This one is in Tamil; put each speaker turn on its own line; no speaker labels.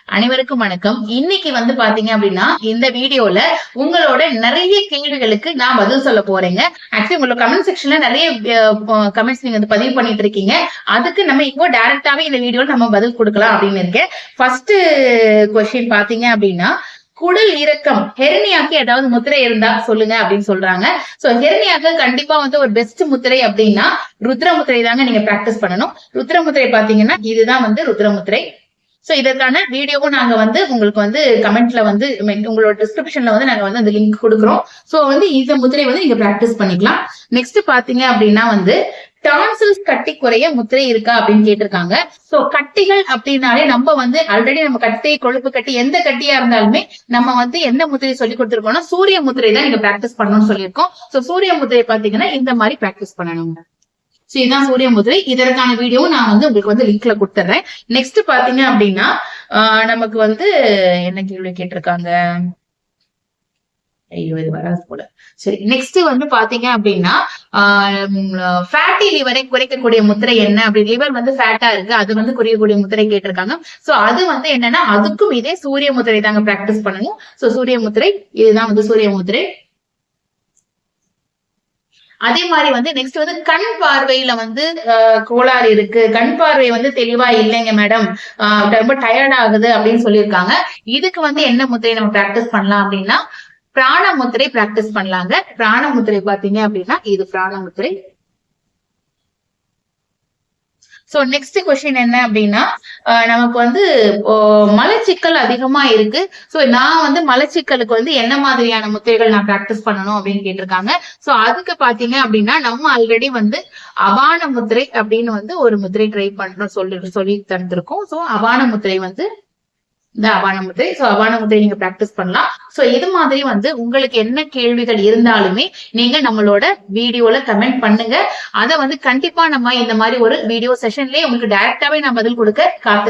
அனைவருக்கும் வணக்கம். இன்னைக்கு வந்து பாத்தீங்க அப்படின்னா இந்த வீடியோல உங்களோட நிறைய கேள்விகளுக்கு நான் பதில் சொல்ல போறேங்க. ஆக்சுவலி உங்களோட கமெண்ட் செக்ஷன்ல நிறைய கமெண்ட்ஸ் நீங்க வந்து பதிவு பண்ணிட்டு இருக்கீங்க. அதுக்கு நம்ம இப்போ டைரக்டாவே இந்த வீடியோல நம்ம பதில் கொடுக்கலாம் அப்படின்னு இருக்கேன். ஃபர்ஸ்ட் கொஸ்டின் பாத்தீங்க அப்படின்னா, குடல் இறக்கம் ஹெர்னியாக்கு ஏதாவது முத்திரை இருந்தா சொல்லுங்க அப்படின்னு சொல்றாங்க. சோ ஹெர்னியாக்கு கண்டிப்பா வந்து ஒரு பெஸ்ட் முத்திரை அப்படின்னா ருத்ர முத்திரை தாங்க நீங்க பிராக்டிஸ் பண்ணணும். ருத்ர முத்திரை பாத்தீங்கன்னா இதுதான் வந்து ருத்ர முத்திரை. சோ இதற்கான வீடியோவும் நாங்க வந்து உங்களுக்கு வந்து கமெண்ட்ல வந்து உங்களோட டிஸ்கிரிப்ஷன்ல வந்து நாங்க வந்து அந்த லிங்க் கொடுக்குறோம். சோ வந்து இந்த முத்திரை வந்து நீங்க பிராக்டிஸ் பண்ணிக்கலாம். நெக்ஸ்ட் பாத்தீங்க அப்படின்னா வந்து டான்சில்ஸ் கட்டி குறைய முத்திரை இருக்கா அப்படின்னு கேட்டிருக்காங்க. சோ கட்டிகள் அப்படின்னாலே நம்ம வந்து ஆல்ரெடி நம்ம கட்டி கொழுப்பு கட்டி எந்த கட்டியா இருந்தாலுமே நம்ம வந்து எந்த முத்திரை சொல்லி கொடுத்துருக்கோம்னா சூரிய முத்திரை தான் நீங்க பிராக்டிஸ் பண்ணணும்னு சொல்லியிருக்கோம். சோ சூரிய முத்திரை பாத்தீங்கன்னா இந்த மாதிரி பிராக்டிஸ் பண்ணணுங்க. சோ இதுதான் சூரிய முதிரை. இதற்கான வீடியோவும் நான் வந்து உங்களுக்கு வந்து லிங்க்ல கொடுத்துறேன். நெக்ஸ்ட் பாத்தீங்க அப்படின்னா நமக்கு வந்து என்ன கேள்வி கேட்டிருக்காங்க, ஐயோ இது வராது போல. சரி, நெக்ஸ்ட் வந்து பாத்தீங்க அப்படின்னா ஃபேட்டி லிவரை குறைக்கக்கூடிய முத்திரை என்ன அப்படி, லிவர் வந்து ஃபேட்டா இருக்கு அது வந்து குறையக்கூடிய முத்திரை கேட்டிருக்காங்க. சோ அது வந்து என்னன்னா அதுக்கும் இதே சூரிய முத்திரை தாங்க பிராக்டிஸ் பண்ணணும். சோ சூரிய முத்திரை இதுதான் வந்து சூரிய முத்திரை. அதே மாதிரி வந்து நெக்ஸ்ட் வந்து கண் பார்வையில வந்து கோளாறு இருக்கு, கண் பார்வை வந்து தெளிவா இல்லைங்க மேடம், ரொம்ப டயர்ட் ஆகுது அப்படின்னு சொல்லியிருக்காங்க. இதுக்கு வந்து என்ன முத்திரை நம்ம பிராக்டிஸ் பண்ணலாம் அப்படின்னா பிராண முத்திரை பிராக்டிஸ் பண்ணலாங்க. பிராண முத்திரை பாத்தீங்க அப்படின்னா இது பிராண முத்திரை. சோ நெக்ஸ்ட் கொஸ்டின் என்ன அப்படின்னா நமக்கு வந்து மலச்சிக்கல் அதிகமா இருக்கு. சோ நான் வந்து மலச்சிக்கலுக்கு வந்து என்ன மாதிரியான முத்திரைகள் நான் பிராக்டிஸ் பண்ணணும் அப்படின்னு கேட்டிருக்காங்க. சோ அதுக்கு பாத்தீங்க அப்படின்னா நம்ம ஆல்ரெடி வந்து அபான முத்திரை அப்படின்னு வந்து ஒரு முத்திரை ட்ரை பண்றோம் சொல்லி தந்திருக்கோம். சோ அபான முத்திரை வந்து இந்த அபான முத்திரை. சோ அபான முத்திரை நீங்க பிராக்டிஸ் பண்ணலாம். சோ இது மாதிரி வந்து உங்களுக்கு என்ன கேள்விகள் இருந்தாலுமே நீங்க நம்மளோட வீடியோல கமெண்ட் பண்ணுங்க. அதை வந்து கண்டிப்பா நம்ம இந்த மாதிரி ஒரு வீடியோ செஷன்லயே உங்களுக்கு டைரக்டாவே நான் பதில் கொடுக்க காத்து